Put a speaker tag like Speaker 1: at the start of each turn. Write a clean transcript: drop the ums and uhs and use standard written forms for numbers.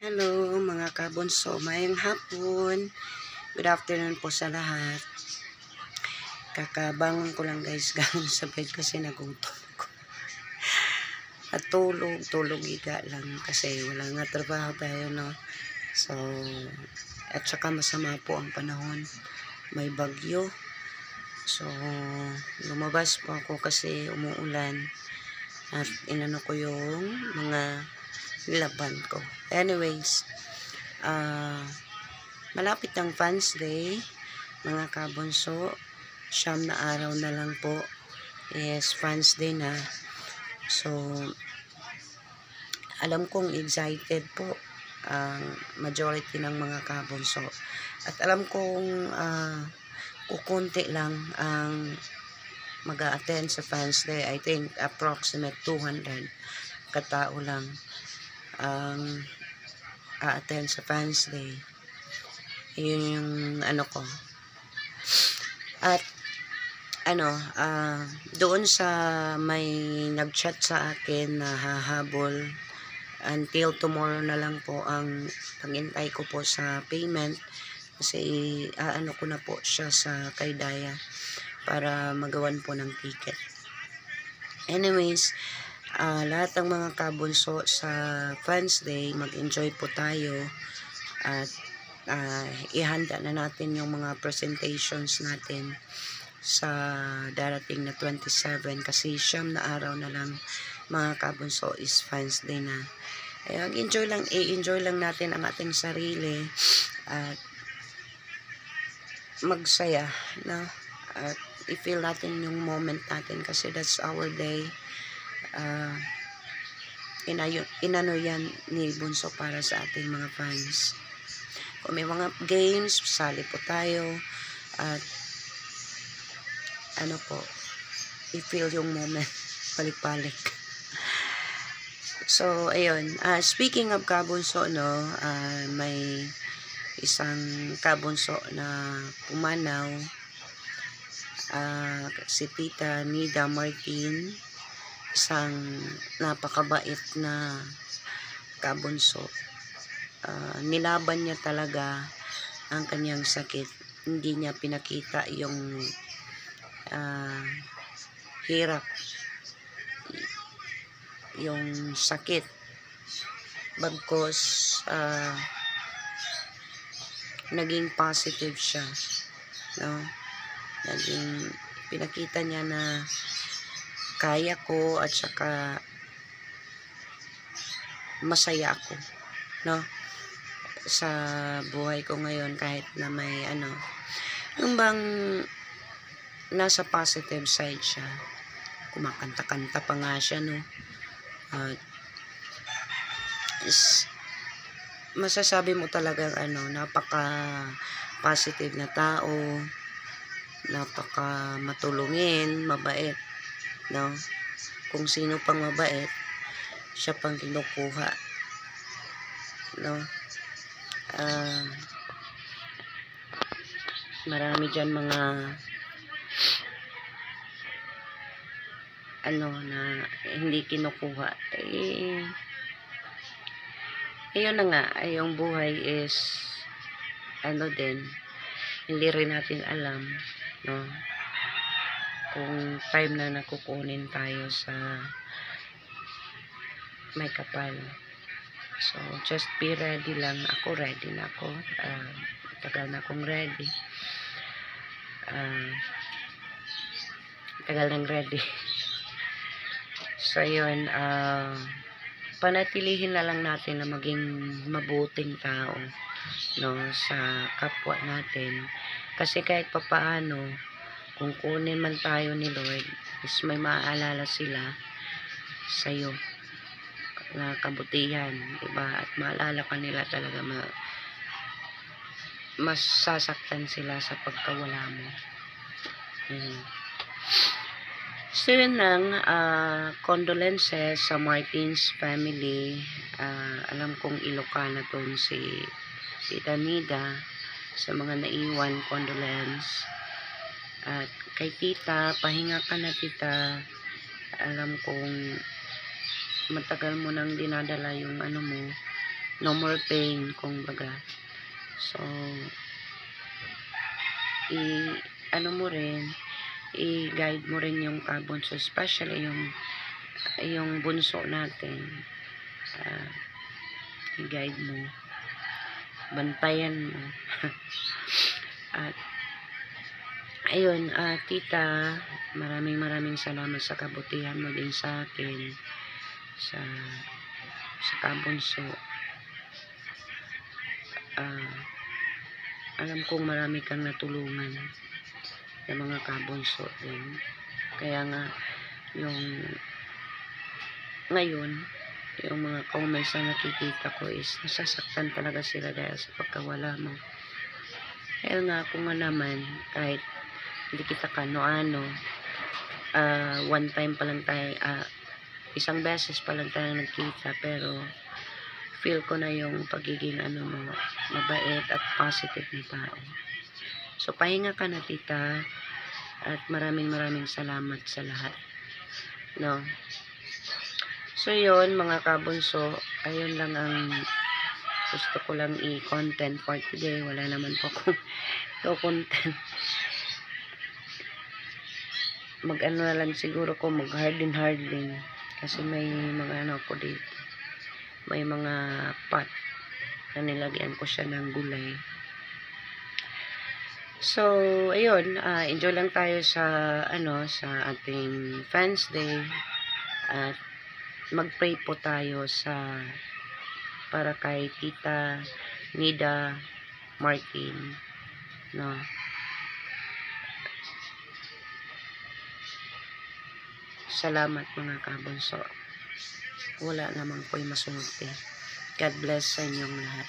Speaker 1: Hello mga kabunso, mayang hapon. Good afternoon po sa lahat. Kakabangon ko lang guys galing sa bed kasi nagutom ko. At tulog higa lang kasi wala nga trabaho tayo, no. So, at saka masama po ang panahon. May bagyo. So, lumabas po ako kasi umuulan. At inano ko yung mga laban ko. Anyways, malapit ang Fans Day, mga kabunso. 9 na araw na lang po. Yes, Fans Day na. So, alam kong excited po ang majority ng mga kabunso. At alam kong kukunti lang ang mag-a-attend sa Fans Day. I think approximate 200 katao lang ang a-attend sa Fans Day. Yun yung ano ko. At doon sa may nag-chat sa akin na hahabol until tomorrow na lang po ang paghintay ko po sa payment kasi ko na po siya sa kay Daya para magawan po ng ticket. Anyways, lahat ng mga kabunso sa Fans Day, mag-enjoy po tayo at ihanda na natin yung mga presentations natin sa darating na 27 kasi 9 na araw na lang mga kabunso is Fans Day na. I-enjoy lang natin ang ating sarili at magsaya, no? At i-feel natin yung moment natin kasi that's our day. Inano yan ni Bunso para sa ating mga fans. Kung may mga games, sali po tayo at i-feel yung moment balik-balik. So, ayun. Speaking of kabunso, no, may isang kabunso na pumanaw, si Tita Nida Martin, isang napakabait na kabunso. Nilaban niya talaga ang kanyang sakit. Hindi niya pinakita yung hirap, yung sakit. Bagkos naging positive siya, no? Naging pinakita niya na kaya ko at saka masaya ako, no, sa buhay ko ngayon kahit na may yung bang nasa positive side siya. Kumakanta-kanta pa nga siya, no. Masasabi mo talagang napaka positive na tao, napaka matulungin, mabait, no. Kung sino pang mabait, siya pang kinukuha, no. Marami dyan mga na hindi kinukuha. Ayun na nga, yung buhay is din, hindi rin natin alam, no, kung time na nakukunin tayo sa may kapal. So, just be ready lang. Ako, ready na ako. Tagal na akong ready. Tagal nang ready. So, yun, panatilihin na lang natin na maging mabuting tao, no, sa kapwa natin. Kasi kahit papaano, kung kunin man tayo ni Lord, is may maaalala sila sa'yo na kabutihan, diba? At maalala ka nila talaga, mas sasaktan sila sa pagkawala mo. So yun lang, condolences sa Martins family. Alam kong Ilocana to si Tita Nida, sa mga naiwan, condolence. At kay Tita, pahinga ka na Tita. Alam kong matagal mo nang dinadala yung mo, no more pain, kumbaga. So, ano mo rin, i-guide mo rin yung kabunso, especially yung bunso natin. I-guide mo, bantayan mo. At ayun, tita, maraming salamat sa kabutihan mo din sa akin, sa kabunso. Alam kong marami kang natulungan ng mga kabunso din. Kaya nga, ngayon, yung mga comments na nakikita ko is nasasaktan talaga sila dahil sa pagkawala mo. Kaya nga, kung naman, kahit hindi kita kano-ano, one time pa lang tayo, isang beses pa lang tayo nagkita, pero feel ko na yung pagiging mo, mabait at positive na tao. So, pahinga ka na, tita, at maraming salamat sa lahat. No? So, yun, mga kabunso, ayun lang ang gusto ko lang i-content for today. Wala naman po akong content. Mag-ano na lang siguro ko, mag-hardin. Kasi may mga ko dito. May mga pot na nilagyan ko siya ng gulay. So, ayun, enjoy lang tayo sa sa ating Fans Day, at mag-pray po tayo para kay Tita Nida Martin, no? Salamat mga kabunso. Wala namang po'y masulti. God bless sa inyong lahat.